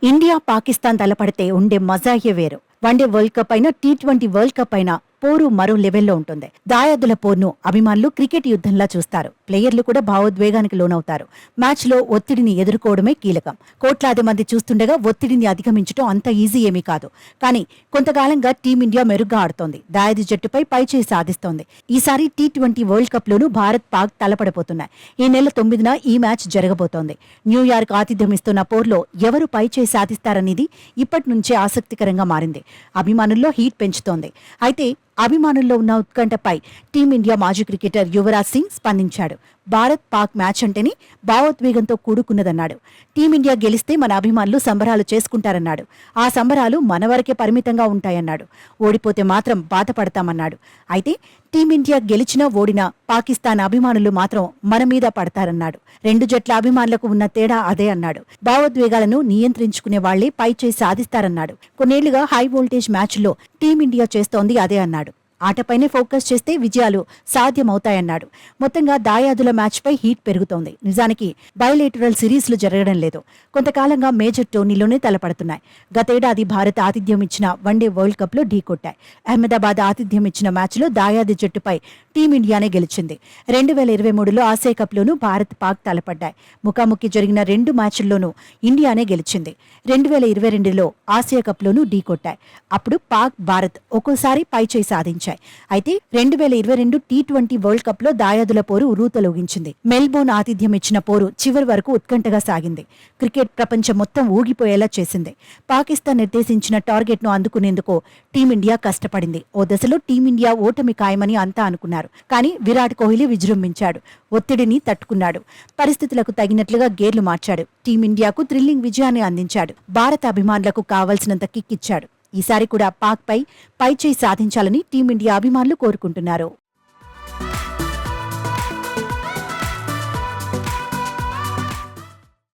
India Pakistan తలపడితే ఉండే మజాయే వేరు. One day world cup అయినా టీ20 వరల్డ్ కప్ అయినా పోరు మరో లెవెల్లో ఉంటుంది. దాయాదుల పోరును అభిమానులు క్రికెట్ యుద్ధంలా చూస్తారు. ప్లేయర్లు కూడా భావోద్వేగానికి లోనవుతారు. మ్యాచ్లో ఒత్తిడిని ఎదుర్కోవడమే కీలకం. కోట్లాది మంది చూస్తుండగా ఒత్తిడిని అధిగమించడం అంత ఈజీ ఏమీ కాదు. కానీ కొంతకాలంగా టీమిండియా మెరుగ్గా ఆడుతోంది. దాయాది జట్టుపై పైచేయి సాధిస్తోంది. ఈసారి టీ20 వరల్డ్ కప్ లోనూ భారత్ పాక్ తలపడబోతున్నాయి. ఈ నెల 9న ఈ మ్యాచ్ జరగబోతోంది. న్యూయార్క్ ఆతిథ్యమిస్తున్న పోర్లో ఎవరు పైచేయి సాధిస్తారనేది ఇప్పటి నుంచే ఆసక్తికరంగా మారింది. అభిమానుల్లో హీట్ పెంచుతోంది. అయితే అభిమానుల్లో ఉన్న ఉత్కంఠపై టీమిండియా మాజీ క్రికెటర్ యువరాజ్ సింగ్ స్పందించాడు. భారత్ పాక్ మ్యాచ్ అంటేనే భావోద్వేగంతో కూడుకున్నదన్నాడు. టీమిండియా గెలిస్తే మన అభిమానులు సంబరాలు చేసుకుంటారన్నాడు. ఆ సంబరాలు మన వరకే పరిమితంగా ఉంటాయన్నాడు. ఓడిపోతే మాత్రం బాధపడతామన్నాడు. అయితే టీమిండియా గెలిచినా ఓడినా పాకిస్తాన్ అభిమానులు మాత్రం మన మీద పడతారన్నాడు. రెండు జట్ల అభిమానులకు ఉన్న తేడా అదే అన్నాడు. భావోద్వేగాలను నియంత్రించుకునే వాళ్లే పైచేయి సాధిస్తారన్నాడు. కొన్నేళ్లుగా హై వోల్టేజ్ మ్యాచ్ల్లో టీమిండియా చేస్తోంది అదే అన్నాడు. ఆటపైనే ఫోకస్ చేస్తే విజయాలు సాధ్యమవుతాయన్నాడు. మొత్తంగా దాయాదుల మ్యాచ్పై హీట్ పెరుగుతోంది. నిజానికి బయలేటరల్ సిరీస్లు జరగడం లేదు. కొంతకాలంగా మేజర్ టోర్నీలోనే తలపడుతున్నాయి. గతేడాది భారత్ ఆతిథ్యం ఇచ్చిన వన్డే వరల్డ్ కప్లో ఢీకొట్టాయి. అహ్మదాబాద్ ఆతిథ్యం ఇచ్చిన మ్యాచ్లో దాయాది జట్టుపై టీమిండియానే గెలిచింది. 2023లో ఆసియా కప్లోనూ భారత్ పాక్ తలపడ్డాయి. ముఖాముఖి జరిగిన 2 మ్యాచ్ల్లోనూ ఇండియానే గెలిచింది. 2022లో ఆసియా కప్లోనూ ఢీకొట్టాయి. అప్పుడు పాక్, భారత్ ఒక్కోసారి పైచేయి సాధించాయి. అయితే 2022 టీ20 వరల్డ్ కప్ లో దాయాదుల పోరు ఉరూతలూగించింది. మెల్బోర్న్ ఆతిథ్యం ఇచ్చిన పోరు చివరి వరకు ఉత్కంఠగా సాగింది. క్రికెట్ ప్రపంచం మొత్తం ఊగిపోయేలా చేసింది. పాకిస్తాన్ నిర్దేశించిన టార్గెట్ ను అందుకునేందుకు టీమిండియా కష్టపడింది. ఓ దశలో టీమిండియా ఓటమి ఖాయమని అంతా అనుకున్నారు. కానీ విరాట్ కోహ్లీ విజృంభించాడు. ఒత్తిడిని తట్టుకున్నాడు. పరిస్థితులకు తగినట్లుగా గేర్లు మార్చాడు. టీమిండియాకు థ్రిల్లింగ్ విజయాన్ని అందించాడు. భారత అభిమానులకు కావాల్సినంత కిక్ ఇచ్చాడు. ఈసారి కూడా పాక్ పైచేయి సాధించాలని టీమిండియా అభిమానులు కోరుకుంటున్నారు.